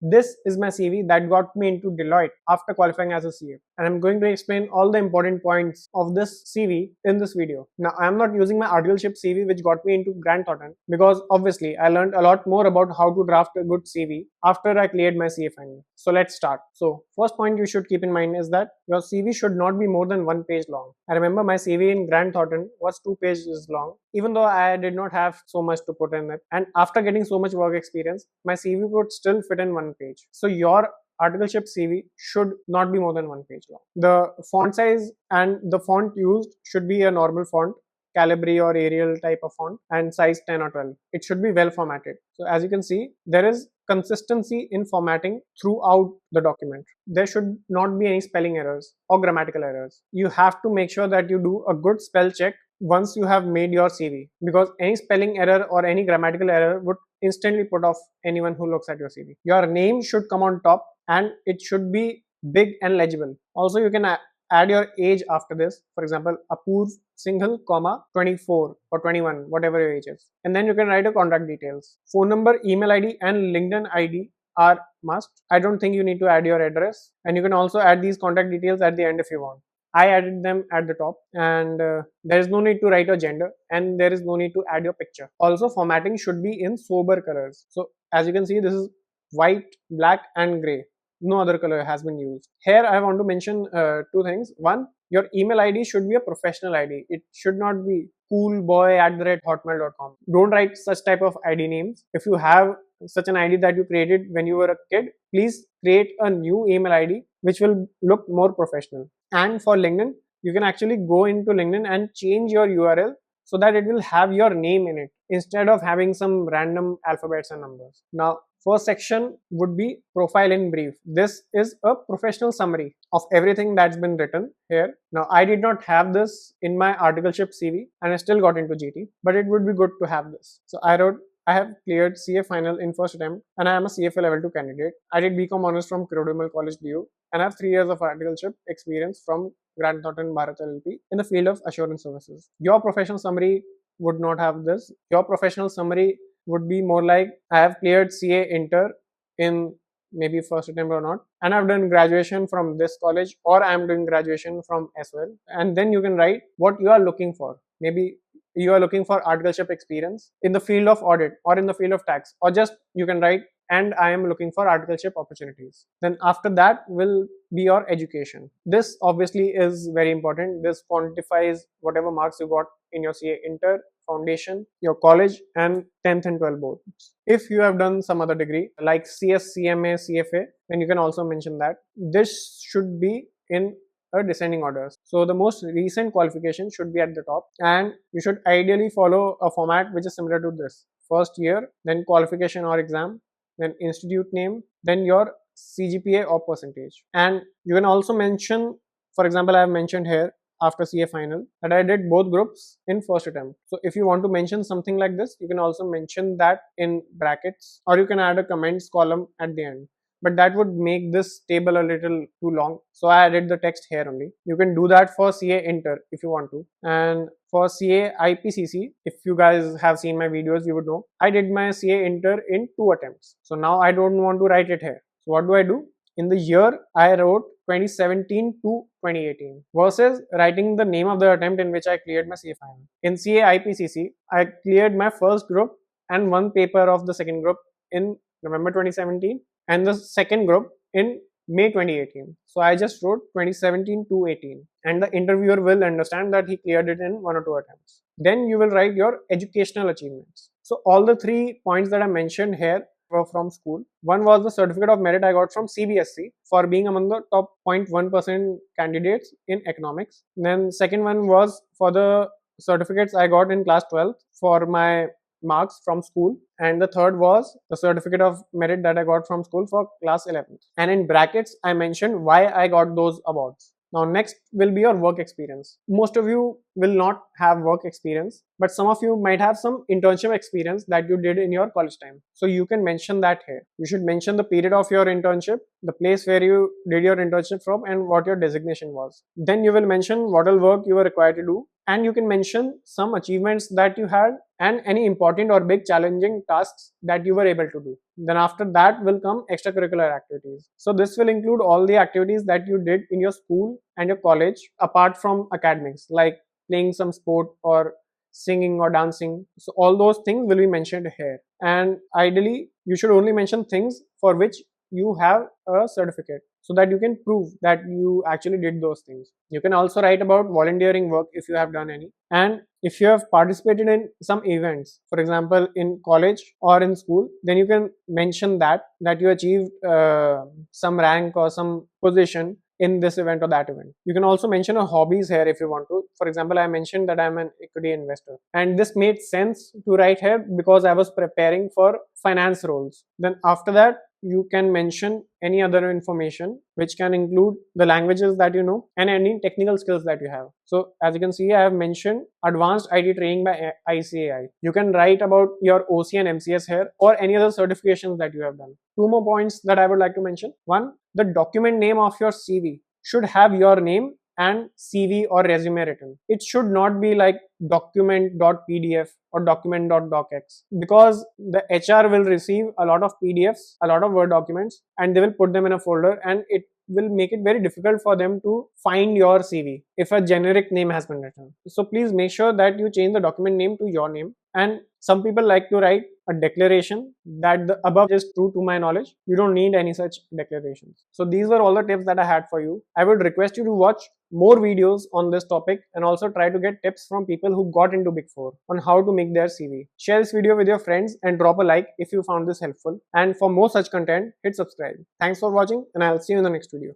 This is my CV that got me into Deloitte after qualifying as a CA. And I'm going to explain all the important points of this CV in this video. Now, I'm not using my articleship CV which got me into Grant Thornton, because obviously I learned a lot more about how to draft a good CV after I cleared my CA final. So let's start. So first point you should keep in mind is that your CV should not be more than 1 page long. I remember my CV in Grant Thornton was 2 pages long, even though I did not have so much to put in it. And after getting so much work experience, my CV would still fit in 1 page. So your articleship CV should not be more than 1 page long. The font size and the font used should be a normal font, Calibri or Arial type of font, and size 10 or 12. It should be well formatted. So as you can see, there is consistency in formatting throughout the document. There should not be any spelling errors or grammatical errors. You have to make sure that you do a good spell check once you have made your CV, because any spelling error or any grammatical error would instantly put off anyone who looks at your CV. Your name should come on top and it should be big and legible. Also, you can add your age after this. For example, Apurv Singhal, 24 or 21, whatever your age is. And then you can write your contact details. Phone number, email ID and LinkedIn ID are must. I don't think you need to add your address. And you can also add these contact details at the end if you want. I added them at the top, and there is no need to write your gender, and there is no need to add your picture. Also, formatting should be in sober colors. So as you can see, this is white, black and gray. No other color has been used. Here I want to mention 2 things. One, your email ID should be a professional ID. It should not be coolboy@hotmail.com. Don't write such type of ID names. If you have such an ID that you created when you were a kid, please create a new email ID which will look more professional. And for LinkedIn, you can actually go into LinkedIn and change your URL so that it will have your name in it instead of having some random alphabets and numbers. Now, first section would be profile in brief. This is a professional summary of everything that's been written here. Now, I did not have this in my articleship CV and I still got into GT, but it would be good to have this. So I wrote, I have cleared CA final in first attempt and I am a CFA level 2 candidate. I did BCom honors from Kirodumel College, DU, and I have 3 years of articleship experience from Grant Thornton Bharat LLP in the field of assurance services. Your professional summary would not have this. Your professional summary would be more like, I have cleared CA Inter in maybe first attempt or not, and I've done graduation from this college, or I'm doing graduation from as well. And then you can write what you are looking for. Maybe you are looking for articleship experience in the field of audit or in the field of tax, or just you can write, and I am looking for articleship opportunities. Then after that will be your education. This obviously is very important. This quantifies whatever marks you got in your CA Inter, foundation, your college and 10th and 12th boards. If you have done some other degree like CS, CMA, CFA, then you can also mention that. This should be in a descending order. So the most recent qualification should be at the top, and you should ideally follow a format which is similar to this. First year, then qualification or exam, then institute name, then your CGPA or percentage. And you can also mention, for example, I have mentioned here after CA final that I did both groups in first attempt. So if you want to mention something like this, you can also mention that in brackets, or you can add a comments column at the end. But that would make this table a little too long, so I added the text here only. You can do that for CA Inter if you want to. And for CA IPCC, if you guys have seen my videos, you would know I did my CA Inter in 2 attempts. So now I don't want to write it here. So what do? In the year, I wrote 2017 to 2018 versus writing the name of the attempt in which I cleared my CA final. In CA IPCC, I cleared my first group and 1 paper of the second group in November 2017 and the second group in May 2018. So I just wrote 2017 to 18, and the interviewer will understand that he cleared it in 1 or 2 attempts. Then you will write your educational achievements. So all the 3 points that I mentioned here were from school. One was the certificate of merit I got from CBSE for being among the top 0.1% candidates in economics. Then second one was for the certificates I got in class 12 for my marks from school, and the third was the certificate of merit that I got from school for class 11th. And in brackets I mentioned why I got those awards. Now next will be your work experience. Most of you will not have work experience, but some of you might have some internship experience that you did in your college time. So you can mention that here. You should mention the period of your internship, the place where you did your internship from, and what your designation was. Then you will mention what all work you were required to do, and you can mention some achievements that you had and any important or big challenging tasks that you were able to do. Then after that will come extracurricular activities. So this will include all the activities that you did in your school and your college apart from academics, like playing some sport or singing or dancing. So all those things will be mentioned here. And ideally, you should only mention things for which you have a certificate, so that you can prove that you actually did those things. You can also write about volunteering work if you have done any. And if you have participated in some events, for example, in college or in school, then you can mention that you achieved some rank or some position in this event or that event. You can also mention your hobbies here if you want to. For example, I mentioned that I'm an equity investor, and this made sense to write here because I was preparing for finance roles. Then after that, you can mention any other information, which can include the languages that you know and any technical skills that you have. So as you can see, I have mentioned advanced IT training by ICAI. You can write about your OC and MCS here, or any other certifications that you have done. Two more points that I would like to mention. One, the document name of your CV should have your name and CV or resume written. It should not be like document.pdf or document.docx, because the HR will receive a lot of PDFs, a lot of Word documents, and they will put them in a folder, and it will make it very difficult for them to find your CV if a generic name has been written. So please make sure that you change the document name to your name. And some people like to write a declaration that the above is true to my knowledge. You don't need any such declarations. So these were all the tips that I had for you. I would request you to watch more videos on this topic and also try to get tips from people who got into Big Four on how to make their CV. Share this video with your friends and drop a like if you found this helpful. And for more such content, hit subscribe. Thanks for watching, and I'll see you in the next video.